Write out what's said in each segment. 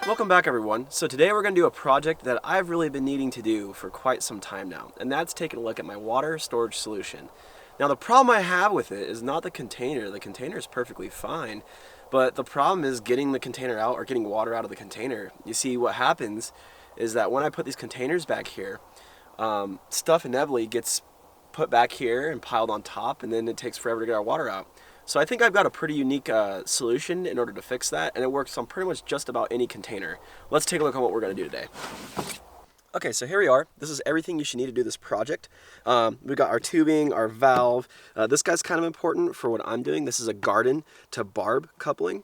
Welcome back, everyone. So today we're going to do a project that I've really been needing to do for quite some time now, and that's taking a look at my water storage solution. Now the problem I have with it is not the container. The container is perfectly fine, but the problem is getting the container out or getting water out of the container. You see, what happens is that when I put these containers back here, stuff inevitably gets put back here and piled on top, and then it takes forever to get our water out. So I think I've got a pretty unique solution in order to fix that, and it works on pretty much just about any container. Let's take a look at what we're going to do today. Okay, so here we are. This is everything you should need to do this project. We've got our tubing, our valve. This guy's kind of important for what I'm doing. This is a garden to barb coupling.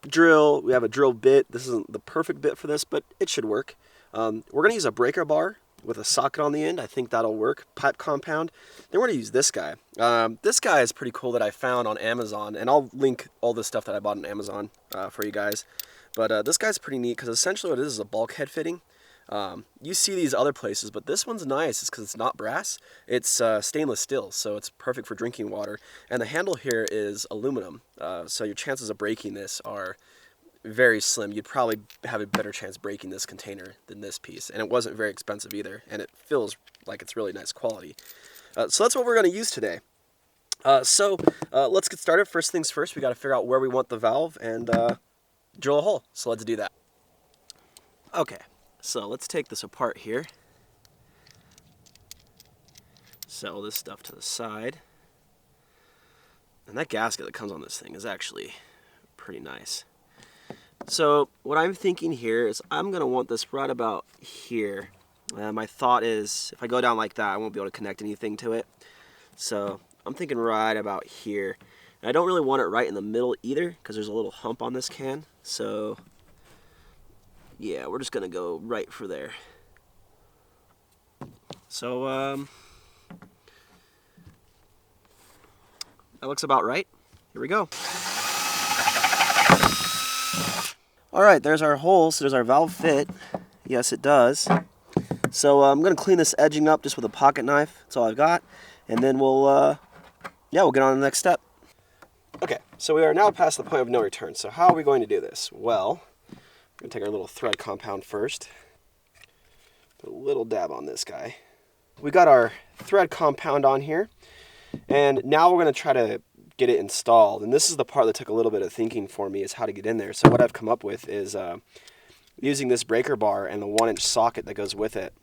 Drill, we have a drill bit. This isn't the perfect bit for this, but it should work. We're going to use a breaker bar with a socket on the end. I think that'll work. Pipe compound. Then we're going to use this guy. This guy is pretty cool that I found on Amazon, and I'll link all the stuff that I bought on Amazon for you guys. But this guy's pretty neat because essentially what it is a bulkhead fitting. You see these other places, but this one's nice. It's because it's not brass. It's stainless steel, so it's perfect for drinking water. And the handle here is aluminum, so your chances of breaking this are very slim. You'd probably have a better chance breaking this container than this piece, and it wasn't very expensive either, and it feels like it's really nice quality. So that's what we're going to use today. Let's get started. First things first, we got to figure out where we want the valve and drill a hole. So let's do that. Okay, so let's take this apart here. Set all this stuff to the side. And that gasket that comes on this thing is actually pretty nice. So what I'm thinking here is I'm going to want this right about here. My thought is if I go down like that, I won't be able to connect anything to it. So I'm thinking right about here. And I don't really want it right in the middle either because there's a little hump on this can. So yeah, we're just going to go right for there. So that looks about right. Here we go. Alright, there's our hole, so there's our valve fit. Yes, it does. So I'm going to clean this edging up just with a pocket knife. That's all I've got. And then we'll get on to the next step. Okay, so we are now past the point of no return. So how are we going to do this? Well, we're going to take our little thread compound first. Put a little dab on this guy. We got our thread compound on here. And now we're going to try to get it installed, and this is the part that took a little bit of thinking for me, is how to get in there. So what I've come up with is using this breaker bar and the 1-inch socket that goes with it,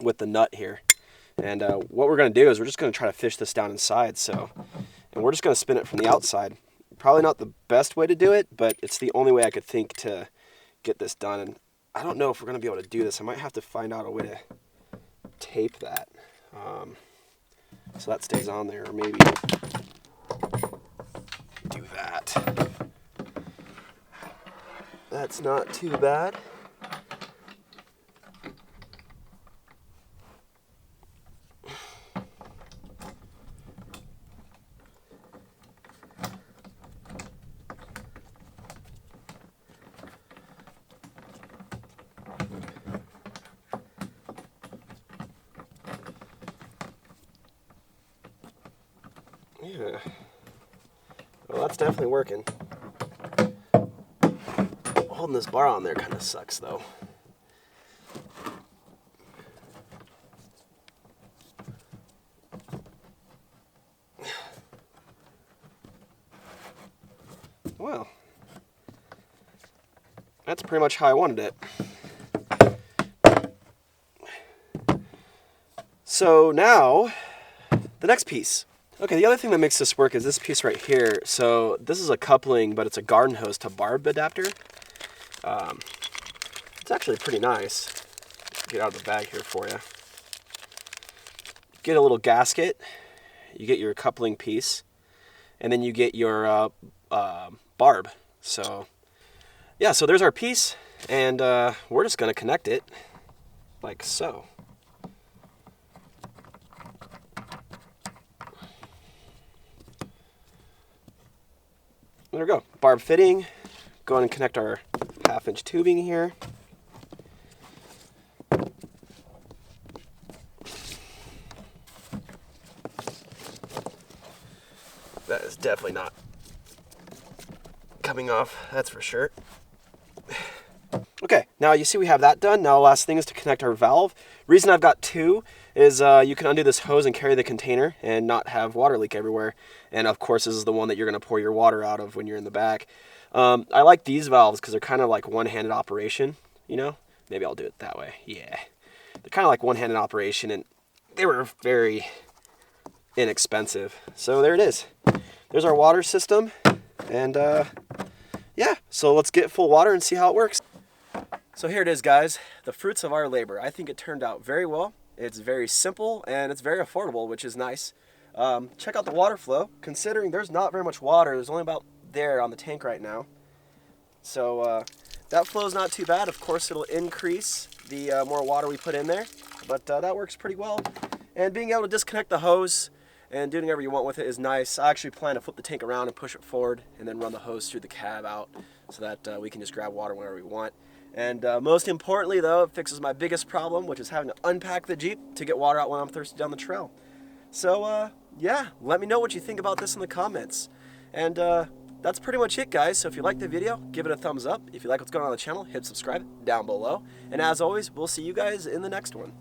with the nut here. And what we're going to do is we're just going to try to fish this down inside. And we're just going to spin it from the outside. Probably not the best way to do it, but it's the only way I could think to get this done. And I don't know if we're going to be able to do this. I might have to find out a way to tape that so that stays on there, or maybe do that. That's not too bad. Yeah. Well, that's definitely working. Holding this bar on there kind of sucks, though. Well, that's pretty much how I wanted it. So now, the next piece. Okay, the other thing that makes this work is this piece right here. So this is a coupling, but it's a garden hose to barb adapter. It's actually pretty nice. Get out of the bag here for you. Get a little gasket. You get your coupling piece, and then you get your barb. So yeah, so there's our piece, and we're just going to connect it like so. There we go. Barb fitting. Go ahead and connect our 1/2-inch tubing here. That is definitely not coming off, that's for sure. Okay, now you see we have that done. Now the last thing is to connect our valve. Reason I've got two is you can undo this hose and carry the container and not have water leak everywhere. And of course this is the one that you're going to pour your water out of when you're in the back. I like these valves because they're kind of like one-handed operation, you know? Maybe I'll do it that way, yeah. They're kind of like one-handed operation, and they were very inexpensive. So there it is. There's our water system, and yeah, so let's get full water and see how it works. So here it is, guys, the fruits of our labor. I think it turned out very well. It's very simple and it's very affordable, which is nice. Check out the water flow. Considering there's not very much water, there's only about there on the tank right now. So that flow is not too bad. Of course, it'll increase the more water we put in there, but that works pretty well. And being able to disconnect the hose and doing whatever you want with it is nice. I actually plan to flip the tank around and push it forward and then run the hose through the cab out so that we can just grab water whenever we want. And most importantly, though, it fixes my biggest problem, which is having to unpack the Jeep to get water out when I'm thirsty down the trail. So yeah, let me know what you think about this in the comments. And that's pretty much it, guys. So if you liked the video, give it a thumbs up. If you like what's going on the channel, hit subscribe down below. And as always, we'll see you guys in the next one.